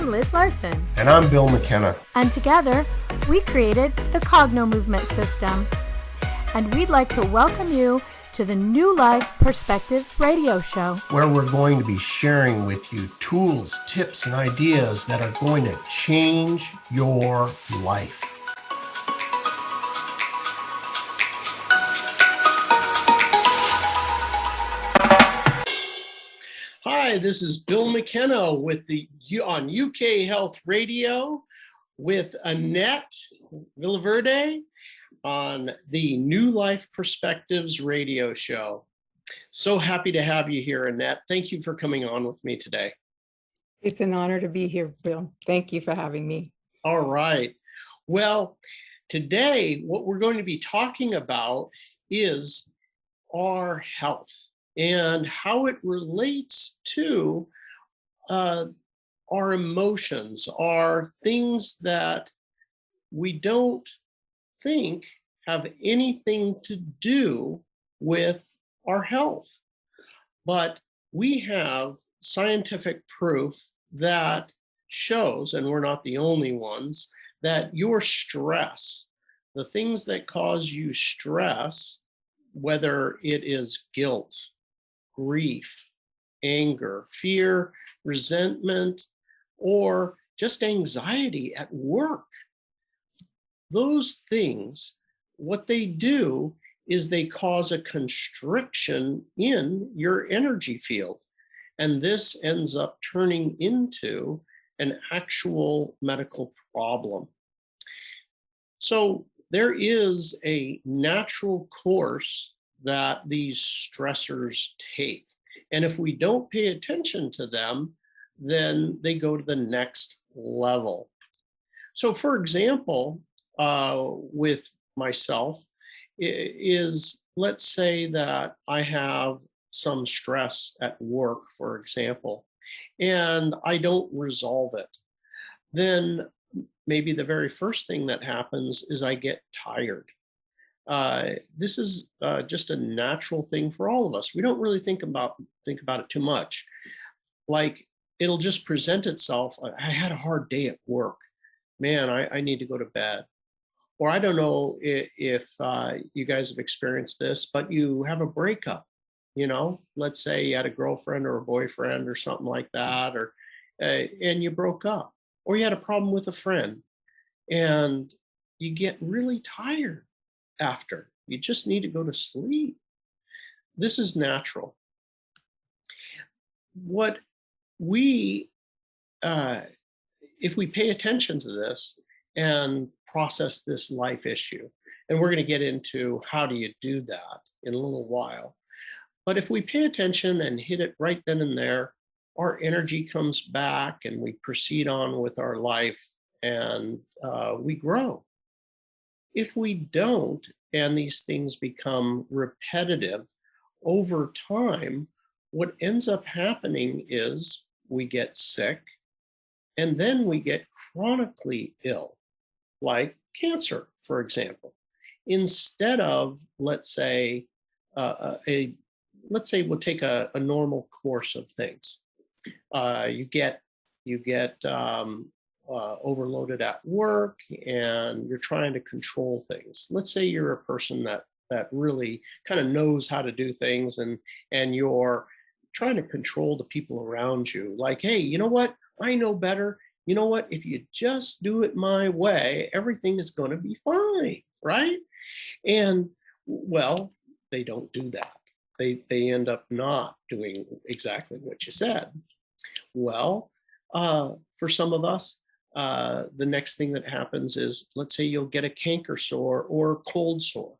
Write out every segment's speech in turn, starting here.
I'm Liz Larson. And I'm Bill McKenna. And together, we created the Cognomovement system. And we'd like to welcome you to the New Life Perspectives radio show, where we're going to be sharing with you tools, tips, and ideas that are going to change your life. Hi, this is Bill McKenna with on UK Health Radio with Annette Villaverde on the New Life Perspectives radio show. So happy to have you here, Annette. Thank you for coming on with me today. It's an honor to be here, Bill. Thank you for having me. All right. Well, today what we're going to be talking about is our health and how it relates to our emotions, our things that we don't think have anything to do with our health. But we have scientific proof that shows, and we're not the only ones, that your stress, the things that cause you stress, whether it is guilt, grief, anger, fear, resentment, or just anxiety at work. Those things, what they do is they cause a constriction in your energy field. And this ends up turning into an actual medical problem. So there is a natural course that these stressors take. And if we don't pay attention to them, then they go to the next level. So for example, with myself is, let's say that I have some stress at work, for example, and I don't resolve it. Then maybe the very first thing that happens is I get tired. This is just a natural thing for all of us. We don't really think about it too much. Like, it'll just present itself. I had a hard day at work. Man, I need to go to bed. Or I don't know if you guys have experienced this, but you have a breakup. You know, let's say you had a girlfriend or a boyfriend or something like that, or and you broke up, or you had a problem with a friend, and you get really tired after. You just need to go to sleep. This is natural. What we, if we pay attention to this and process this life issue, and we're going to get into how do you do that in a little while. But if we pay attention and hit it right then and there, our energy comes back and we proceed on with our life and we grow. If we don't, and these things become repetitive over time, what ends up happening is we get sick and then we get chronically ill, like cancer, for example. Instead of, let's say, we'll take a normal course of things. You get overloaded at work and you're trying to control things. Let's say you're a person that really kind of knows how to do things and you're trying to control the people around you. Like, hey, you know what? I know better. You know what? If you just do it my way, everything is going to be fine, right? And well, they don't do that. They end up not doing exactly what you said. Well, for some of us, the next thing that happens is, let's say you'll get a canker sore or a cold sore.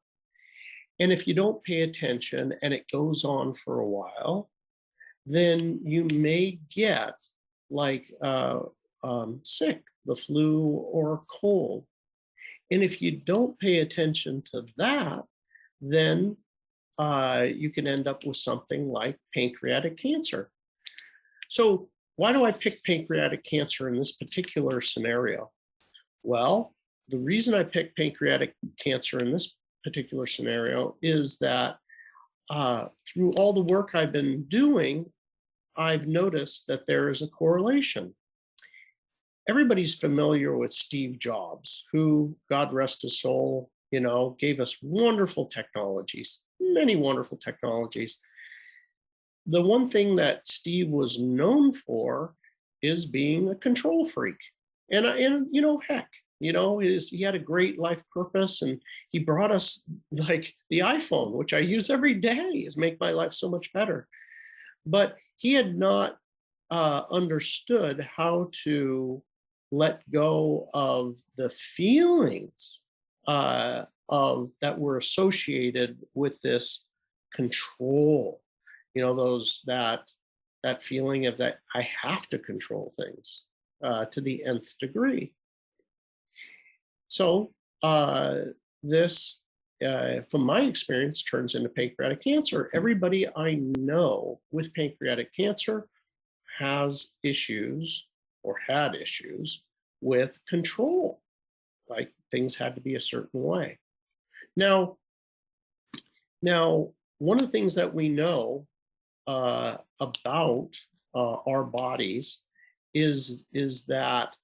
And if you don't pay attention and it goes on for a while, then you may get like sick, the flu or a cold. And if you don't pay attention to that, then you can end up with something like pancreatic cancer. So why do I pick pancreatic cancer in this particular scenario? Well, the reason I picked pancreatic cancer in this particular scenario is that through all the work I've been doing, I've noticed that there is a correlation. everybody's familiar with Steve Jobs, who, God rest his soul, gave us wonderful technologies, many wonderful technologies. The one thing that Steve was known for is being a control freak. Heck, he had a great life purpose, and he brought us like the iPhone, which I use every day, has made my life so much better. But he had not understood how to let go of the feelings of that were associated with this control. Those that feeling of that I have to control things to the nth degree. So this, from my experience, turns into pancreatic cancer. Everybody I know with pancreatic cancer has issues or had issues with control, like things had to be a certain way. Now, one of the things that we know about our bodies is that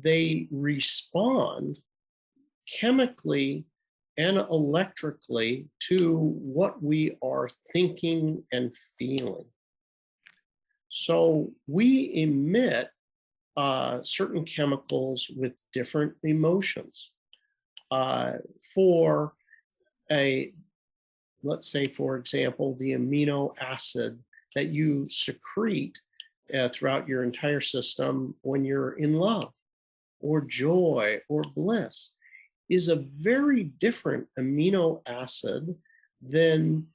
they respond chemically and electrically to what we are thinking and feeling. So we emit certain chemicals with different emotions. Let's say, for example, the amino acid that you secrete throughout your entire system when you're in love or joy or bliss is a very different amino acid than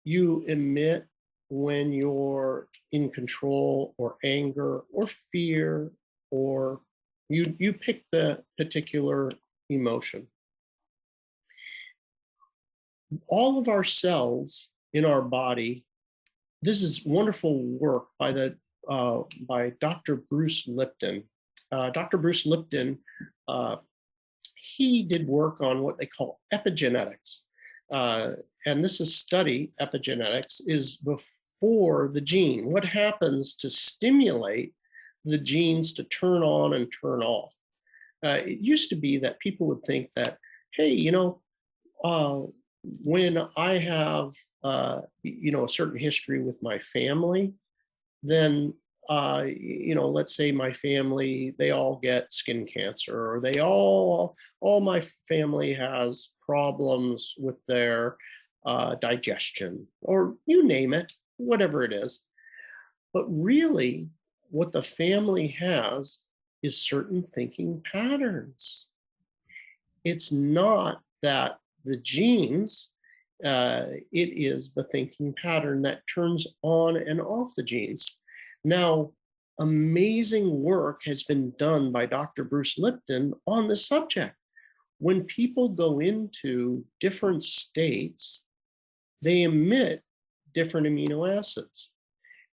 you emit when you're in control or anger or fear, or you pick the particular emotion. All of our cells in our body, this is wonderful work by Dr. Bruce Lipton. Dr. Bruce Lipton, he did work on what they call epigenetics. And this is epigenetics is before the gene. What happens to stimulate the genes to turn on and turn off? It used to be that people would think that, hey, when I have, a certain history with my family, then, let's say my family, they all get skin cancer, or all my family has problems with their digestion, or you name it, whatever it is. But really, what the family has is certain thinking patterns. It's not that the genes, it is the thinking pattern that turns on and off the genes. Now, amazing work has been done by Dr. Bruce Lipton on this subject. When people go into different states, they emit different amino acids.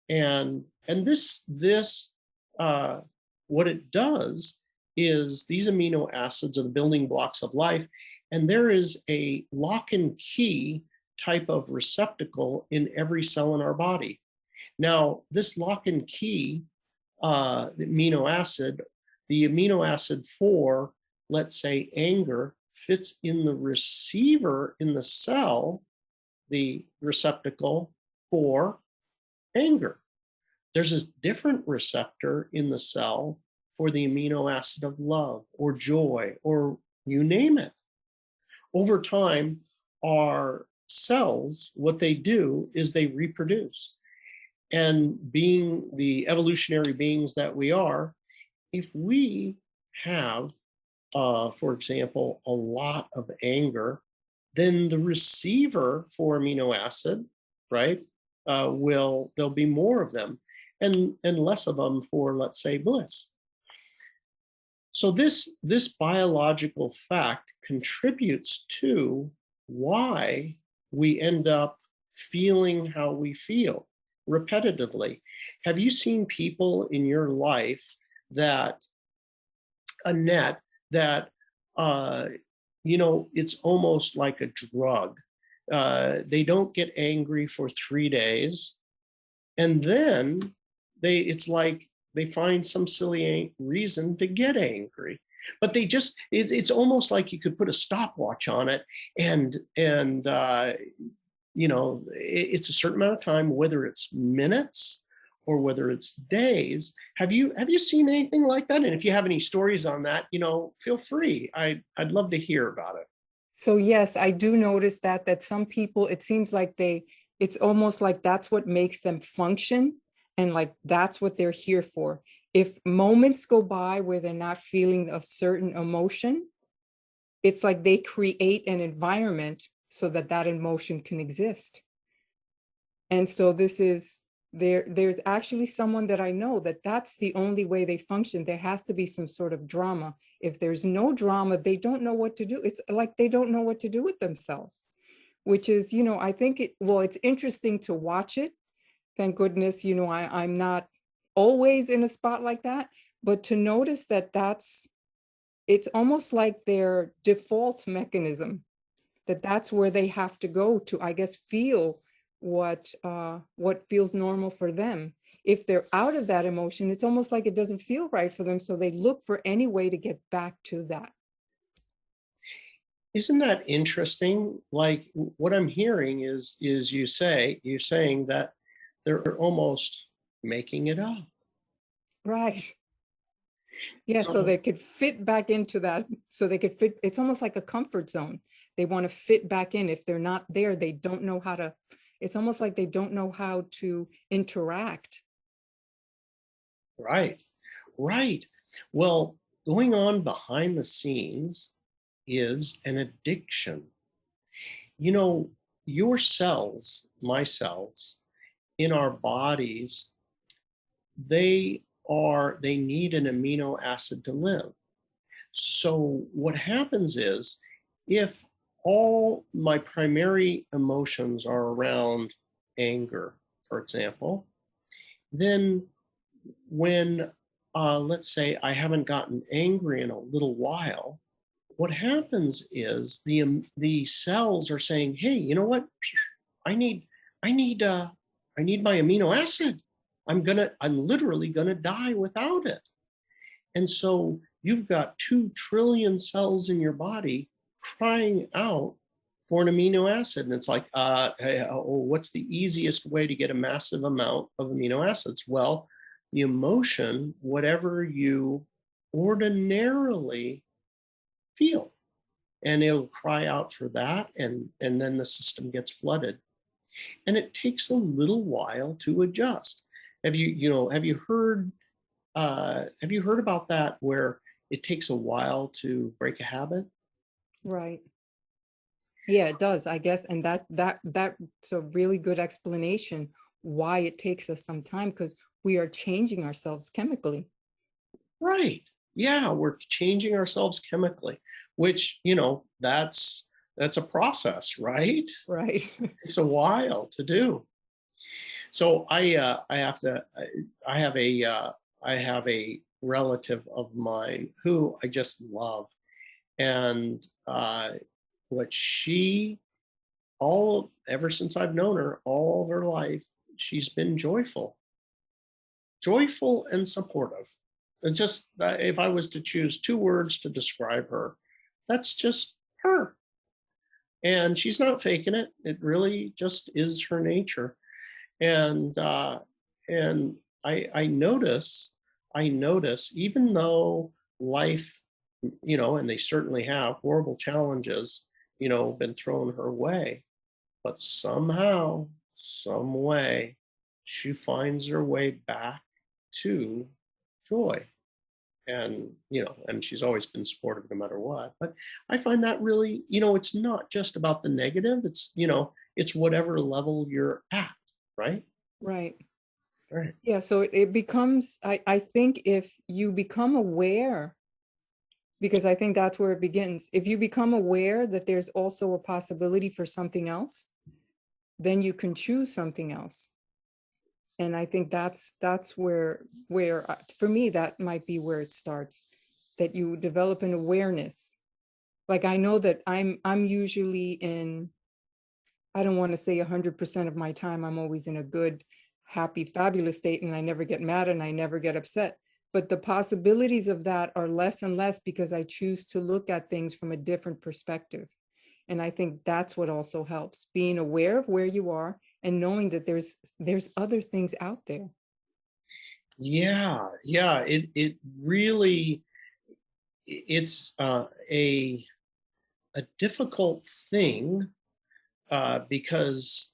And this what it does is these amino acids are the building blocks of life. And there is a lock and key type of receptacle in every cell in our body. Now, this lock and key, the amino acid for, let's say, anger, fits in the receiver in the cell, the receptacle for anger. There's this different receptor in the cell for the amino acid of love or joy, or you name it. Over time, our cells, what they do is they reproduce. And being the evolutionary beings that we are, if we have, for example, a lot of anger, then the receiver for amino acid, right, there'll be more of them and less of them for, let's say, bliss. So this biological fact contributes to why we end up feeling how we feel repetitively. Have you seen people in your life that, Annette, that, it's almost like a drug? They don't get angry for 3 days, and then it's like they find some silly reason to get angry. But they just, it's almost like you could put a stopwatch on it, and it's a certain amount of time, whether it's minutes or whether it's days. Have you seen anything like that? And if you have any stories on that, feel free. I'd love to hear about it. So yes, I do notice that some people, it seems like it's almost like that's what makes them function, and like that's what they're here for. If moments go by where they're not feeling a certain emotion, it's like they create an environment so that emotion can exist. And so there's actually someone that I know that's the only way they function. There has to be some sort of drama. If there's no drama, they don't know what to do. It's like they don't know what to do with themselves, which is, I think it's interesting to watch it. Thank goodness, I'm not always in a spot like that, but to notice it's almost like their default mechanism, that's where they have to go to, I guess, feel what feels normal for them. If they're out of that emotion, it's almost like it doesn't feel right for them, so they look for any way to get back to that. Isn't that interesting? Like, what I'm hearing is you're saying that they're almost making it up. Right. Yeah, so they could fit back into that, so they could fit. It's almost like a comfort zone. They want to fit back in. If they're not there, they don't know how to, it's almost like they don't know how to interact. Right. Well, going on behind the scenes is an addiction. Your cells, my cells in our bodies, they need an amino acid to live. So what happens is, if all my primary emotions are around anger, for example, then when let's say I haven't gotten angry in a little while, what happens is the cells are saying, "Hey, you know what? I need I need my amino acid. I'm literally gonna die without it." And so you've got 2 trillion cells in your body crying out for an amino acid. And it's like, what's the easiest way to get a massive amount of amino acids? Well, the emotion, whatever you ordinarily feel, and it'll cry out for that, and then the system gets flooded. And it takes a little while to adjust. Have you heard about that, where it takes a while to break a habit? Right. Yeah, it does, I guess. And that's a really good explanation why it takes us some time, because we are changing ourselves chemically. Right. Yeah, we're changing ourselves chemically, which, that's a process, right? Right. It takes a while to do. So I have a relative of mine who I just love, and what she ever since I've known her, all of her life, she's been joyful and supportive. It's just, if I was to choose 2 words to describe her, that's just her. And she's not faking it. It really just is her nature. And I notice, even though life, and they certainly have horrible challenges, been thrown her way, but somehow, some way, she finds her way back to joy. And she's always been supportive no matter what. But I find that really, it's not just about the negative. It's whatever level you're at, right? Right. Right. Yeah, so it becomes, I think if you become aware, because I think that's where it begins. If you become aware that there's also a possibility for something else, then you can choose something else. And I think that's where for me, that might be where it starts, that you develop an awareness. Like, I know that I'm usually in, I don't want to say 100% of my time, I'm always in a good happy, fabulous state, and I never get mad and I never get upset. But the possibilities of that are less and less because I choose to look at things from a different perspective. And I think that's what also helps, being aware of where you are and knowing that there's other things out there. Yeah, yeah. It really, it's a difficult thing because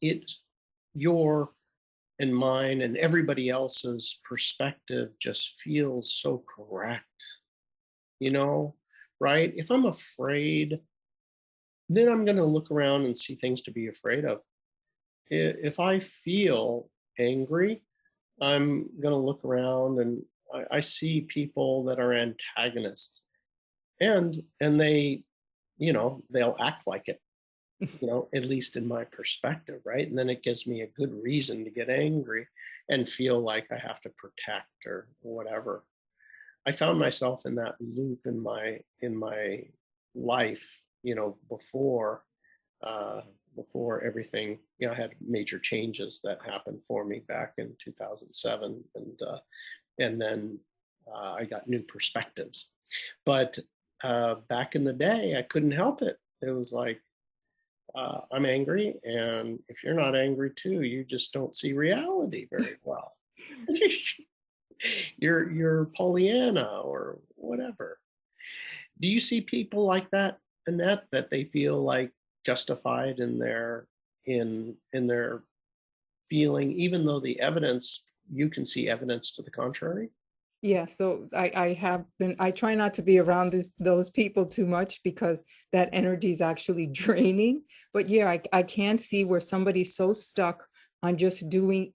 it's your and mine and everybody else's perspective just feels so correct, you know, right? If I'm afraid, then I'm going to look around and see things to be afraid of. If I feel angry, I'm going to look around and I see people that are antagonists, and they, they'll act like it, at least in my perspective, right? And then it gives me a good reason to get angry and feel like I have to protect or whatever. I found myself in that loop in my life, before before everything, I had major changes that happened for me back in 2007, and then I got new perspectives. But back in the day, I couldn't help it. It was like, I'm angry, and if you're not angry too, you just don't see reality very well. You're Pollyanna or whatever. Do you see people like that, Annette, that they feel like justified in their feeling, even though the evidence, you can see evidence to the contrary? Yeah, so I try not to be around those people too much because that energy is actually draining. But yeah, I can see where somebody's so stuck on just doing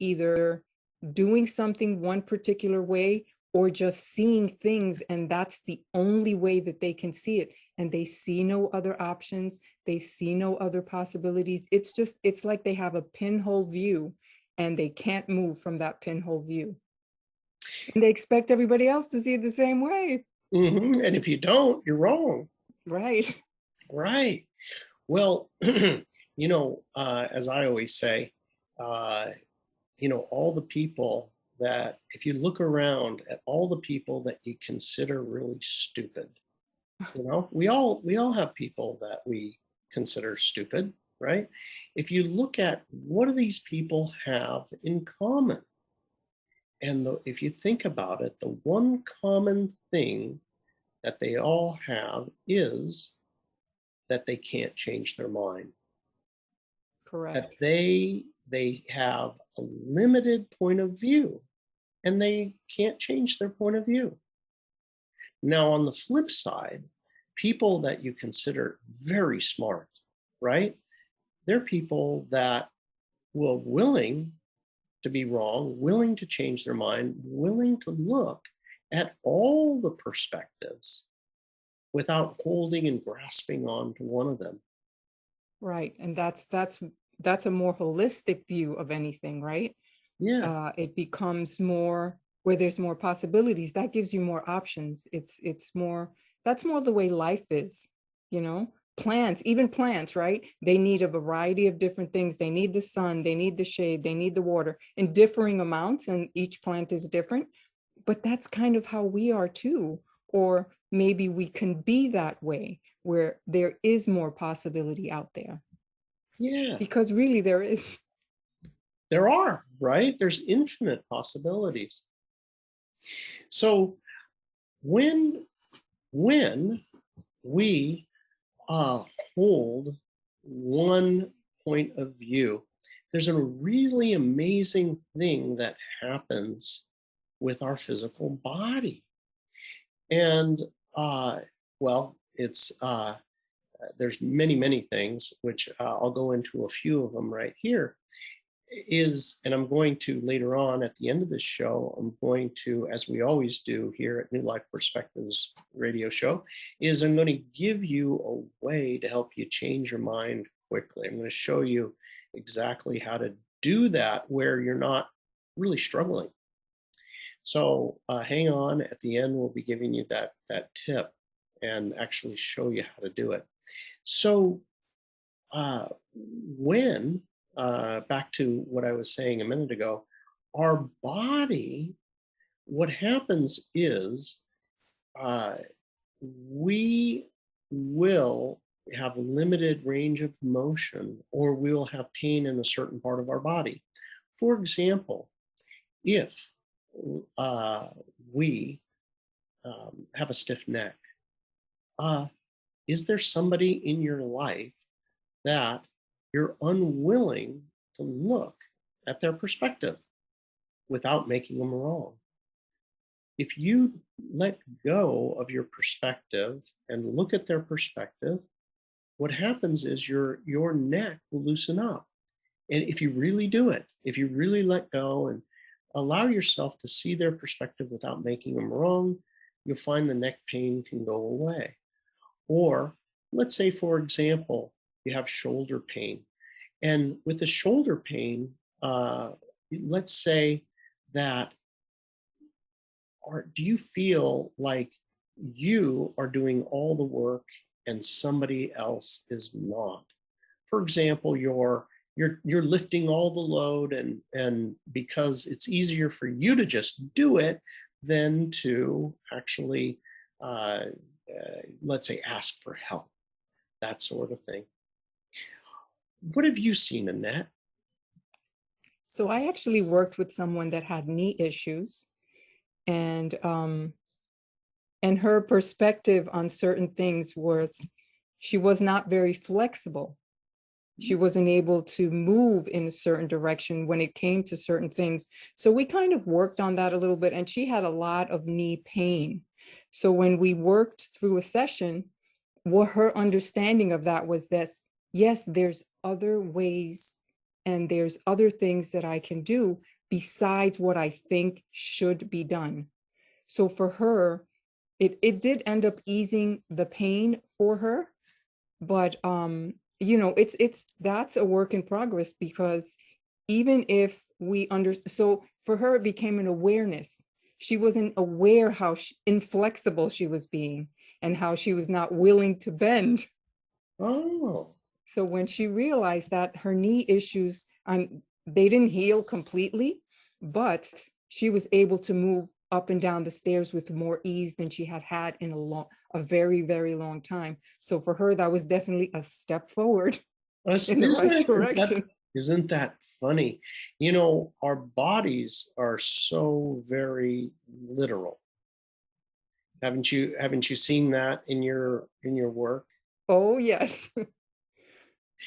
something one particular way or just seeing things, and that's the only way that they can see it. And they see no other options, they see no other possibilities. It's like they have a pinhole view and they can't move from that pinhole view. And they expect everybody else to see it the same way. And if you don't, you're wrong. Right. Right. Well, as I always say, uh, all the people that, if you look around at all the people that you consider really stupid, we all have people that we consider stupid, right? If you look at what do these people have in common, and if you think about it, the one common thing that they all have is that they can't change their mind. That Correct. they have a limited point of view and they can't change their point of view. Now, on the flip side, people that you consider very smart, right? They're people that will willing to be wrong, willing to change their mind, willing to look at all the perspectives without holding and grasping on to one of them. Right. And that's a more holistic view of anything, right? Yeah. It becomes more where there's more possibilities. That gives you more options. That's more the way life is, you know. Even plants, right? They need a variety of different things. They need the sun, they need the shade, they need the water in differing amounts, and each plant is different. But that's kind of how we are too. Or maybe we can be that way where there is more possibility out there. Yeah. Because really there is. There are, right? There's infinite possibilities. So when we hold one point of view, there's a really amazing thing that happens with our physical body. And it's there's many things, which I'll go into a few of them right here. And I'm going to later on at the end of this show, I'm going to, as we always do here at New Life Perspectives radio show, is I'm going to give you a way to help you change your mind quickly. I'm going to show you exactly how to do that where you're not really struggling. So hang on, at the end we'll be giving you that tip and actually show you how to do it. So when back to what I was saying a minute ago, our body, what happens is we will have limited range of motion, or we will have pain in a certain part of our body. For example, if we have a stiff neck, is there somebody in your life that you're unwilling to look at their perspective without making them wrong? If you let go of your perspective and look at their perspective, what happens is your neck will loosen up. And if you really do it, if you really let go and allow yourself to see their perspective without making them wrong, you'll find the neck pain can go away. Or let's say, for example, you have shoulder pain. And with the shoulder pain, let's say that, or do you feel like you are doing all the work and somebody else is not? For example, you're lifting all the load, and because it's easier for you to just do it than to actually, let's say, ask for help, that sort of thing. What have you seen, Annette? So I actually worked with someone that had knee issues, and her perspective on certain things was she was not very flexible. She wasn't able to move in a certain direction when it came to certain things. So we kind of worked on that a little bit, and she had a lot of knee pain. So when we worked through a session, what her understanding of that was this: yes, there's other ways and there's other things that I can do besides what I think should be done. So for her, it did end up easing the pain for her, but it's that's a work in progress, because even if so for her, it became an awareness. She wasn't aware how inflexible she was being and how she was not willing to bend. Oh. So when she realized that her knee issues, they didn't heal completely, but she was able to move up and down the stairs with more ease than she had in a very, very long time. So for her, that was definitely a step forward in the right direction. Isn't that funny? Our bodies are so very literal. Haven't you seen that in your work? Oh, yes.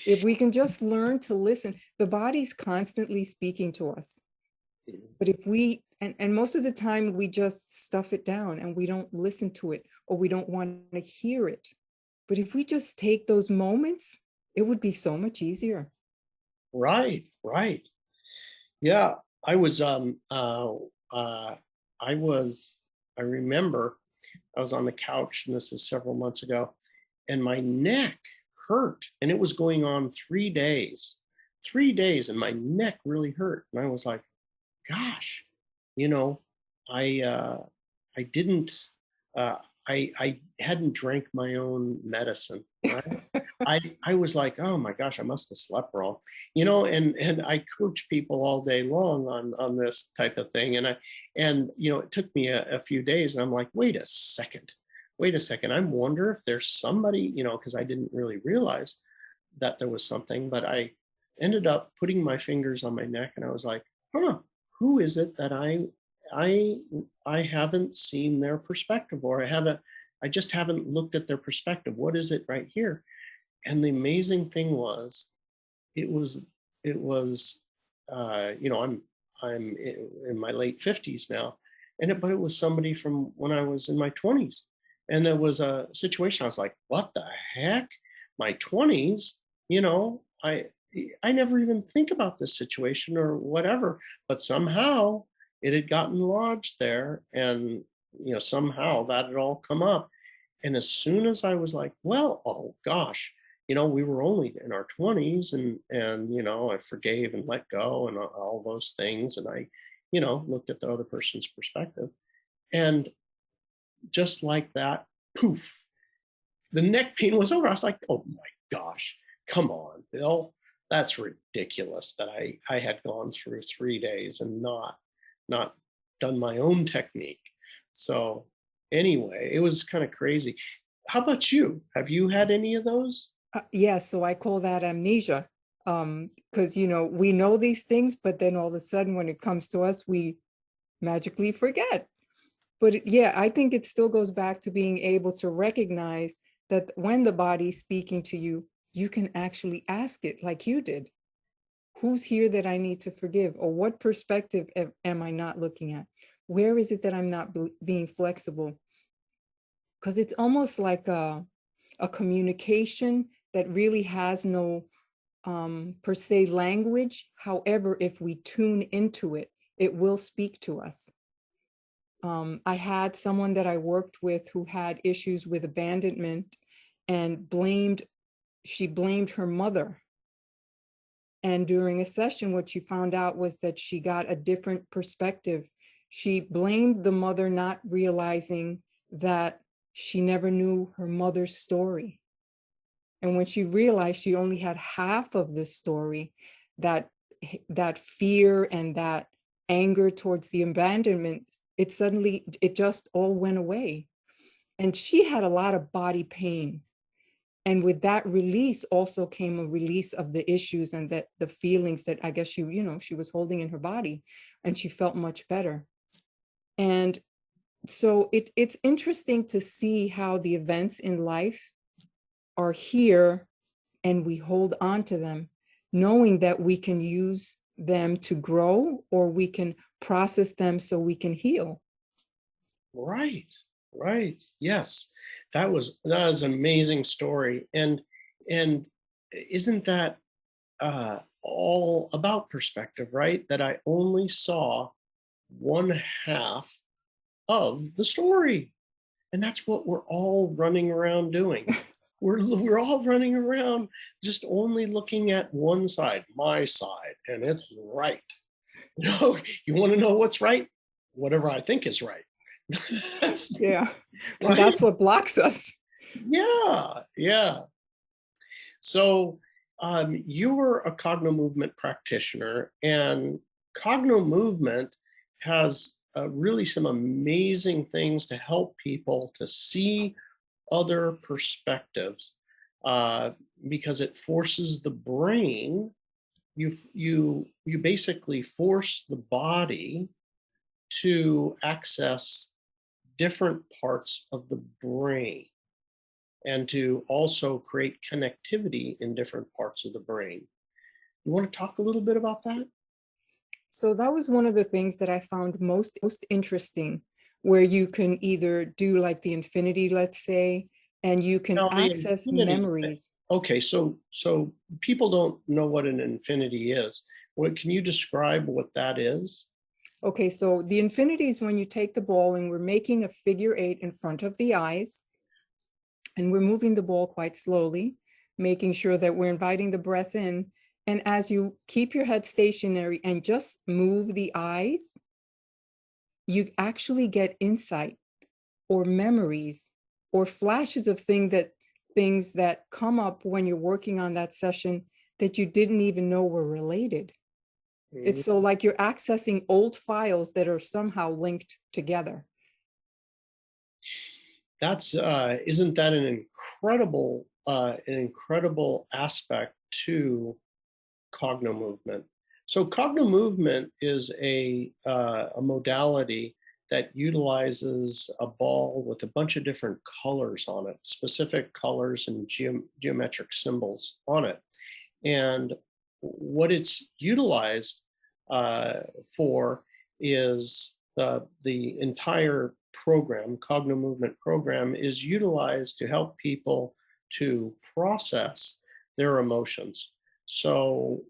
If we can just learn to listen, the body's constantly speaking to us. But if we, and most of the time we just stuff it down and we don't listen to it, or we don't want to hear it. But if we just take those moments, it would be so much easier. Right. Yeah, I remember I was on the couch, and this is several months ago, and my neck hurt, and it was going on 3 days, and my neck really hurt. And I was like, gosh, I didn't, I hadn't drank my own medicine, right? I was like, oh my gosh, I must have slept wrong, and I coach people all day long on this type of thing. And it took me a few days, and I'm like, wait a second. I wonder if there's somebody, because I didn't really realize that there was something, but I ended up putting my fingers on my neck, and I was like, who is it that I haven't seen their perspective, or I just haven't looked at their perspective. What is it right here? And the amazing thing was, it was, I'm in my late 50s now, but it was somebody from when I was in my 20s. And there was a situation, I was like, what the heck? My 20s, I never even think about this situation or whatever, but somehow it had gotten lodged there, and somehow that had all come up. And as soon as I was like, well, oh gosh, we were only in our 20s, and I forgave and let go and all those things, and I looked at the other person's perspective, and just like that, poof, the neck pain was over. I was like, oh my gosh, come on, Bill. that's ridiculous that I had gone through 3 days and not done my own technique. So anyway, it was kind of crazy. How about you? Have you had any of those? Yeah, so I call that amnesia. Because we know these things, but then all of a sudden when it comes to us, we magically forget. But yeah, I think it still goes back to being able to recognize that when the body's speaking to you, you can actually ask it like you did. Who's here that I need to forgive? Or what perspective am I not looking at? Where is it that I'm not being flexible? Because it's almost like a communication that really has no per se language. However, if we tune into it, it will speak to us. I had someone that I worked with who had issues with abandonment and she blamed her mother. And during a session, what she found out was that she got a different perspective. She blamed the mother, not realizing that she never knew her mother's story. And when she realized she only had half of the story, that fear and that anger towards the abandonment, it just all went away. And she had a lot of body pain. And with that release also came a release of the issues and that the feelings that I guess she was holding in her body, and she felt much better. And so it's interesting to see how the events in life are here and we hold on to them, knowing that we can use them to grow or we can process them so we can heal. Right, right. Yes. That was an amazing story. And isn't that all about perspective, right? That I only saw one half of the story. And that's what we're all running around doing. We're all running around just only looking at one side, my side, and it's right. You want to know what's right? Whatever I think is right. Yeah. And Right? that's what blocks us. Yeah, yeah. So you were a Cogno Movement practitioner, and Cogno Movement has really some amazing things to help people to see other perspectives, because it forces the brain. You basically force the body to access different parts of the brain and to also create connectivity in different parts of the brain. You want to talk a little bit about that? So that was one of the things that I found most interesting, where you can either do like the infinity, let's say, and you can Now, the access infinity. memories. Okay, so people don't know what an infinity is. What can you describe what that is? Okay, so the infinity is when you take the ball and we're making a figure 8 in front of the eyes, and we're moving the ball quite slowly, making sure that we're inviting the breath in. And as you keep your head stationary and just move the eyes, you actually get insight or memories or flashes of things that come up when you're working on that session that you didn't even know were related. It's so like you're accessing old files that are somehow linked together. That's isn't that an incredible aspect to Cogno Movement? So Cogno Movement is a modality that utilizes a ball with a bunch of different colors on it, specific colors and geometric symbols on it. And what it's utilized for is the entire program, Cogno Movement program, is utilized to help people to process their emotions. So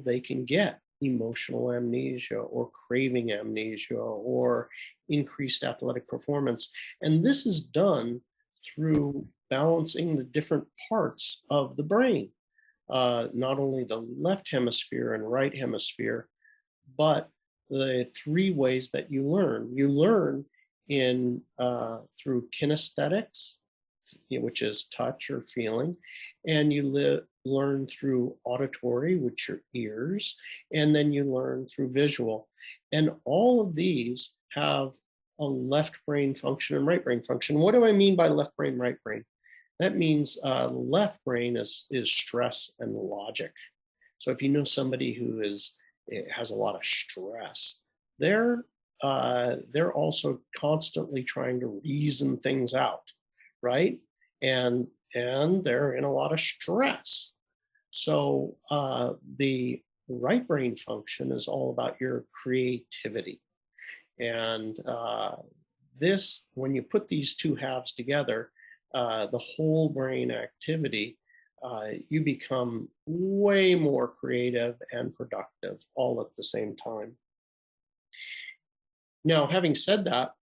they can get emotional amnesia or craving amnesia or increased athletic performance. And this is done through balancing the different parts of the brain, not only the left hemisphere and right hemisphere, but the three ways that you learn. You learn in through kinesthetics, which is touch or feeling, and you learn through auditory, which are ears, and then you learn through visual. And all of these have a left brain function and right brain function. What do I mean by left brain, right brain? That means left brain is stress and logic. So if you know somebody who has a lot of stress, they're also constantly trying to reason things out, right? And they're in a lot of stress. So the right brain function is all about your creativity. And this, when you put these two halves together, the whole brain activity, you become way more creative and productive all at the same time. Now, having said that,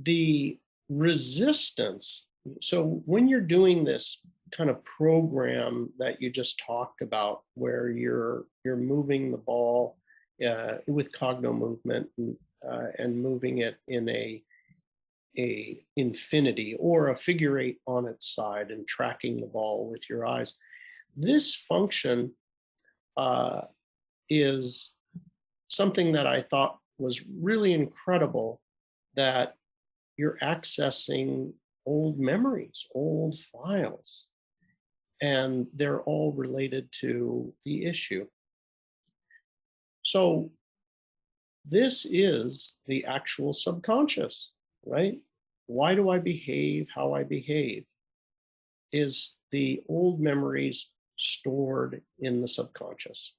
the resistance, so when you're doing this kind of program that you just talked about, where you're moving the ball with Cognomovement and moving it in a infinity or a figure eight on its side and tracking the ball with your eyes, this function is something that I thought was really incredible, that you're accessing old memories, old files, and they're all related to the issue. So this is the actual subconscious, right? Why do I behave how I behave? Is the old memories stored in the subconscious.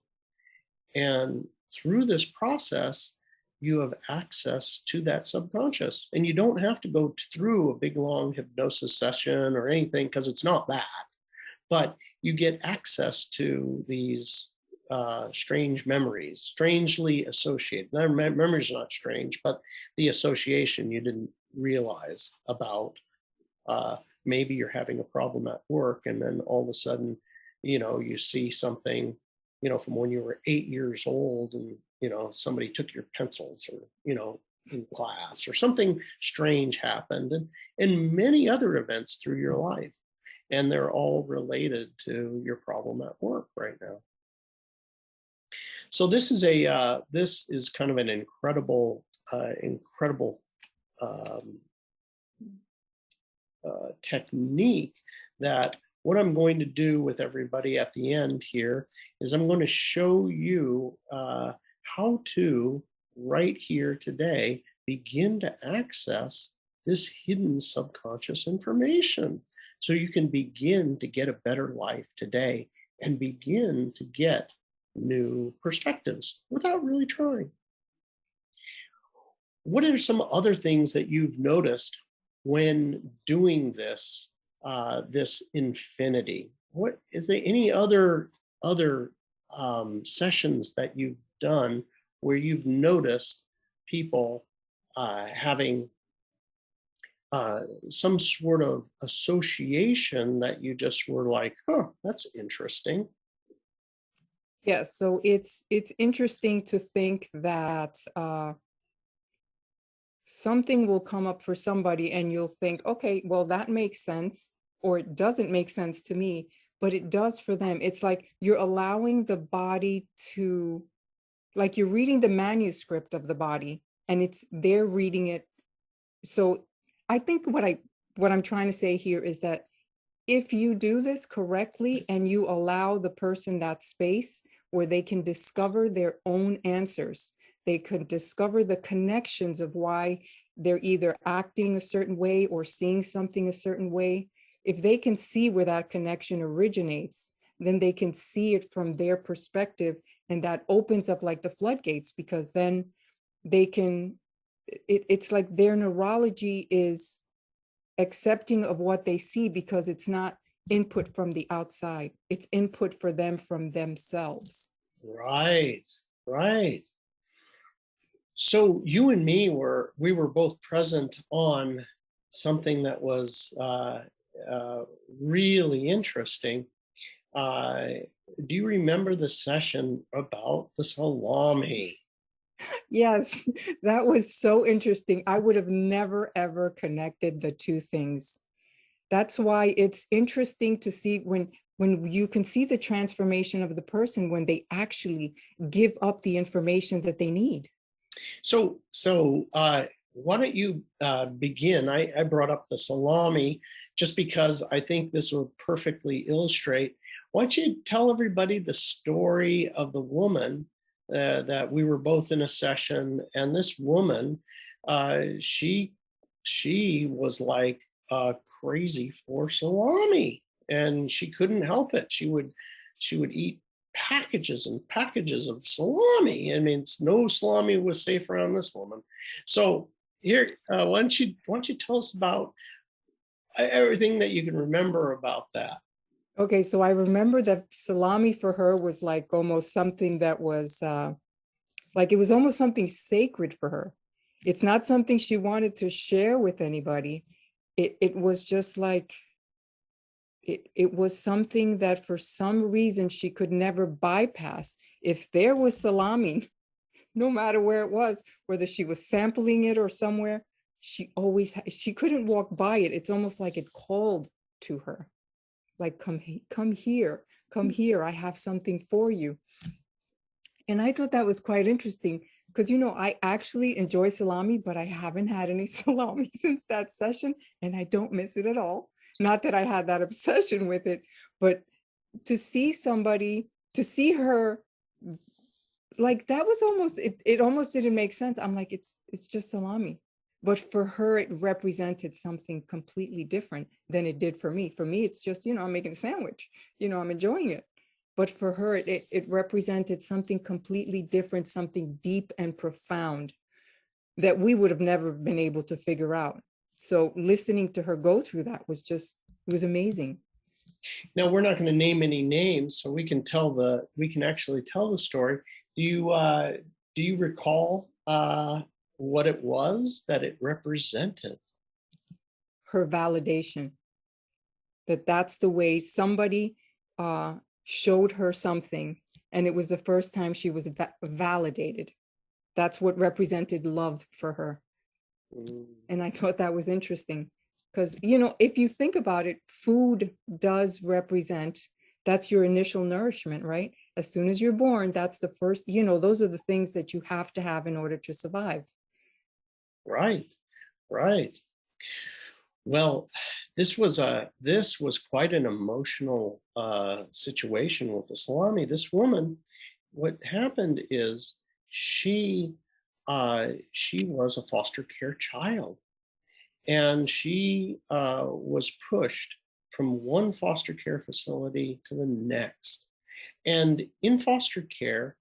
And through this process, you have access to that subconscious. And you don't have to go through a big, long hypnosis session or anything, because it's not that. But you get access to these strange memories, strangely associated. Now, memories are not strange, but the association you didn't realize about. Maybe you're having a problem at work, and then all of a sudden, you see something, from when you were 8 years old, and somebody took your pencils, or in class, or something strange happened, and many other events through your life, and they're all related to your problem at work right now. So this is kind of an incredible technique, that what I'm going to do with everybody at the end here is I'm going to show you how to, right here today, begin to access this hidden subconscious information, so you can begin to get a better life today and begin to get new perspectives without really trying. What are some other things that you've noticed when doing this this infinity? What is there any other sessions that you've done where you've noticed people having some sort of association that you just were like, that's interesting? Yeah, so it's interesting to think that something will come up for somebody and you'll think, okay, well, that makes sense, or it doesn't make sense to me, but it does for them. It's like you're allowing the body to, like you're reading the manuscript of the body, and they're reading it. So I think what I'm trying to say here is that if you do this correctly and you allow the person that space where they can discover their own answers, they could discover the connections of why they're either acting a certain way or seeing something a certain way. If they can see where that connection originates, then they can see it from their perspective, and that opens up like the floodgates, because then they can, it's like their neurology is accepting of what they see, because it's not input from the outside, it's input for them from themselves. Right. So you and me we were both present on something that was really interesting. Do you remember the session about the salami? Yes, that was so interesting. I would have never, ever connected the two things. That's why it's interesting to see when you can see the transformation of the person when they actually give up the information that they need. So why don't you begin? I brought up the salami just because I think this will perfectly illustrate. Why don't you tell everybody the story of the woman that we were both in a session, and this woman, she was like crazy for salami, and she couldn't help it. She would eat packages and packages of salami. I mean, no salami was safe around this woman. So here, why don't you tell us about everything that you can remember about that? Okay, so I remember that salami for her was like almost something that was like it was almost something sacred for her. It's not something she wanted to share with anybody. It was just like it was something that for some reason she could never bypass. If there was salami, no matter where it was, whether she was sampling it or somewhere, she couldn't walk by it. It's almost like it called to her, like come here, I have something for you. And I thought that was quite interesting because I actually enjoy salami, but I haven't had any salami since that session, and I don't miss it at all. Not that I had that obsession with it, but to see her like that was almost it almost didn't make sense. I'm like, it's just salami. But for her, it represented something completely different than it did for me. For me, it's just, I'm making a sandwich, I'm enjoying it. But for her, it represented something completely different, something deep and profound that we would have never been able to figure out. So listening to her go through that it was amazing. Now we're not going to name any names, so we can actually tell the story. Do you recall what it was that it represented? Her validation, that's the way somebody showed her something, and it was the first time she was validated. That's what represented love for her. And I thought that was interesting because, if you think about it, food does represent, that's your initial nourishment, right? As soon as you're born, that's the first, those are the things that you have to have in order to survive. Right, right. Well, this was quite an emotional situation with the salami. This woman, what happened is she was a foster care child, and she was pushed from one foster care facility to the next. And in foster care,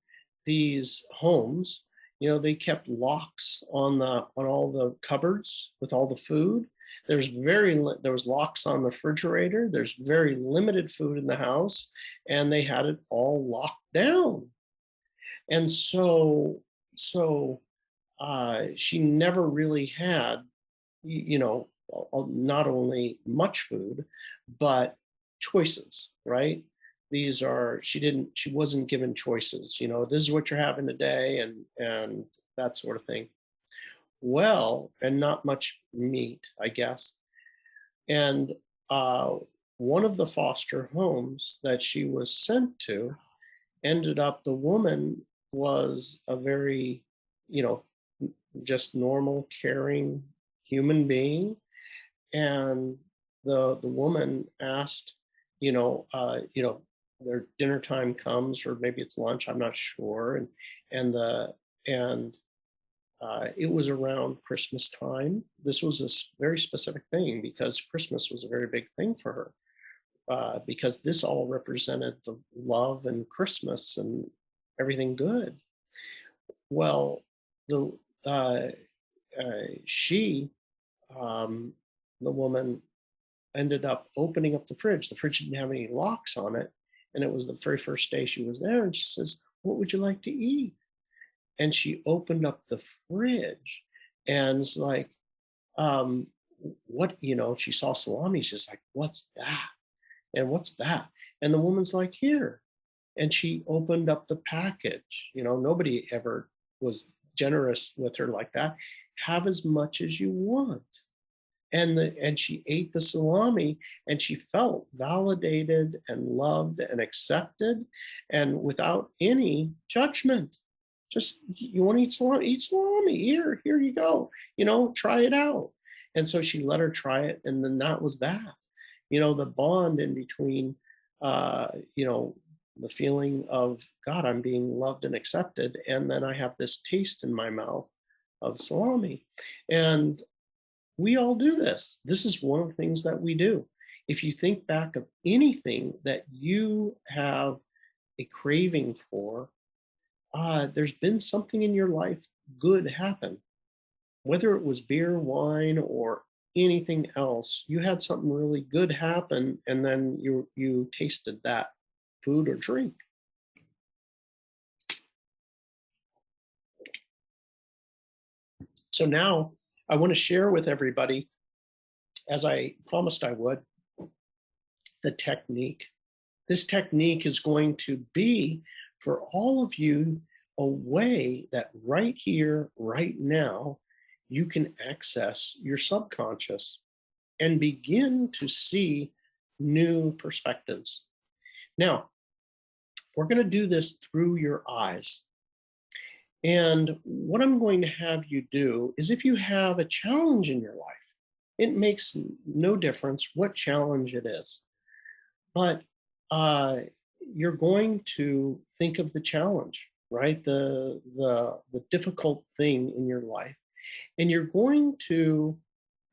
these homes, they kept locks on all the cupboards with all the food. There was locks on the refrigerator. There's very limited food in the house, and they had it all locked down. And so she never really had, not only much food, but choices, right? She wasn't given choices, this is what you're having today, and that sort of thing. Well, and not much meat, I guess. And one of the foster homes that she was sent to ended up, the woman was a very, just normal, caring human being. And the woman asked, their dinner time comes, or maybe it's lunch, I'm not sure. And it was around Christmas time. This was a very specific thing because Christmas was a very big thing for her, because this all represented the love and Christmas and everything good. Well, the she, the woman, ended up opening up the fridge. The fridge didn't have any locks on it, and it was the very first day she was there. And she says, "What would you like to eat?" And she opened up the fridge, and it's like, what, she saw salami. She's like, "What's that? And what's that?" And the woman's like, "Here." And she opened up the package. Nobody ever was generous with her like that. Have as much as you want. And she ate the salami and she felt validated and loved and accepted and without any judgment. Just, you want to eat salami? Eat salami. Here you go. Try it out. And so she let her try it. And then that was that. The bond in between, the feeling of, God, I'm being loved and accepted. And then I have this taste in my mouth of salami. And we all do this. This is one of the things that we do. If you think back of anything that you have a craving for, there's been something in your life good happen. Whether it was beer, wine, or anything else, you had something really good happen, and then you tasted that food or drink. So now I want to share with everybody, as I promised I would, the technique. This technique is going to be for all of you a way that right here, right now, you can access your subconscious and begin to see new perspectives. Now, we're going to do this through your eyes. And what I'm going to have you do is, if you have a challenge in your life, it makes no difference what challenge it is, but you're going to think of the challenge, right? The difficult thing in your life, and you're going to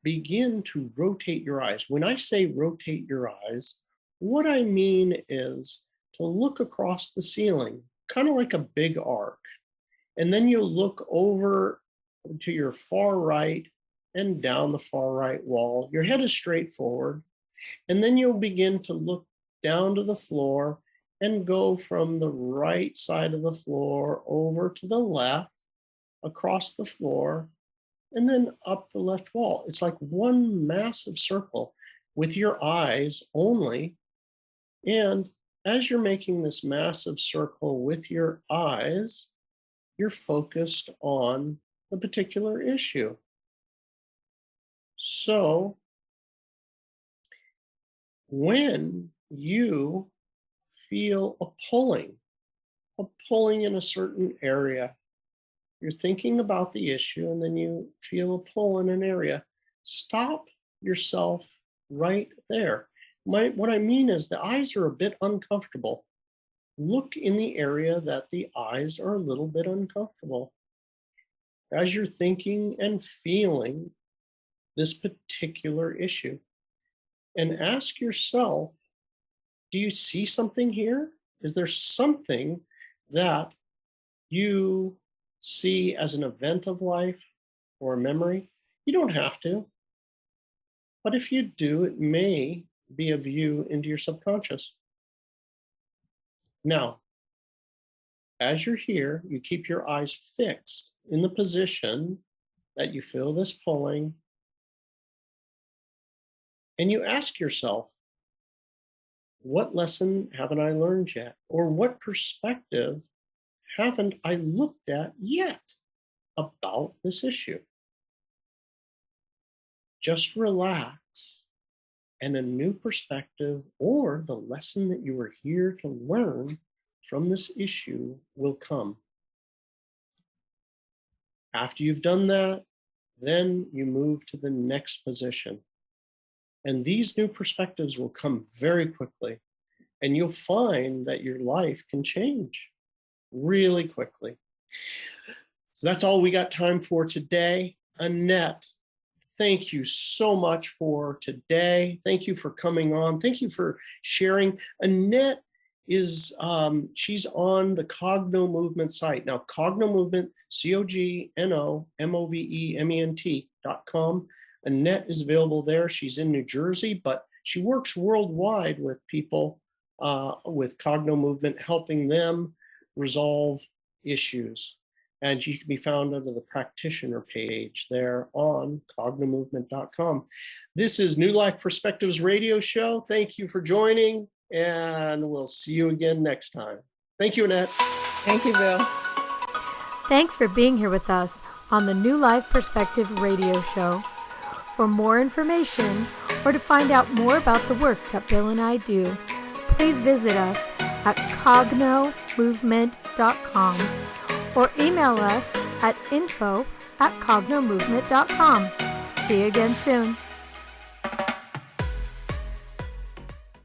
begin to rotate your eyes. When I say rotate your eyes, what I mean is to look across the ceiling, kind of like a big arc. And then you'll look over to your far right and down the far right wall. Your head is straight forward. And then you'll begin to look down to the floor and go from the right side of the floor over to the left, across the floor, and then up the left wall. It's like one massive circle with your eyes only. And as you're making this massive circle with your eyes, you're focused on the particular issue. So when you feel a pulling in a certain area, you're thinking about the issue, and then you feel a pull in an area, stop yourself right there. What I mean is, the eyes are a bit uncomfortable. Look in the area that the eyes are a little bit uncomfortable. As you're thinking and feeling this particular issue, and ask yourself, do you see something here? Is there something that you see as an event of life or a memory? You don't have to. But if you do, it may be a view into your subconscious. Now, as you're here, you keep your eyes fixed in the position that you feel this pulling, and you ask yourself, what lesson haven't I learned yet? Or what perspective haven't I looked at yet about this issue? Just relax, and a new perspective, or the lesson that you were here to learn from this issue, will come. After you've done that, then you move to the next position. And these new perspectives will come very quickly, and you'll find that your life can change really quickly. So that's all we got time for today. Annette, thank you so much for today. Thank you for coming on. Thank you for sharing. Annette is, she's on the Cogno Movement site. Now, Cognomovement, COGNOMOVEMENT.com. Annette is available there. She's in New Jersey, but she works worldwide with people with Cognomovement, helping them resolve issues. And she can be found under the practitioner page there on cognomovement.com. This is New Life Perspectives Radio Show. Thank you for joining, and we'll see you again next time. Thank you, Annette. Thank you, Bill. Thanks for being here with us on the New Life Perspective radio show. For more information or to find out more about the work that Bill and I do, please visit us at cognomovement.com or email us at info@cognomovement.com. See you again soon.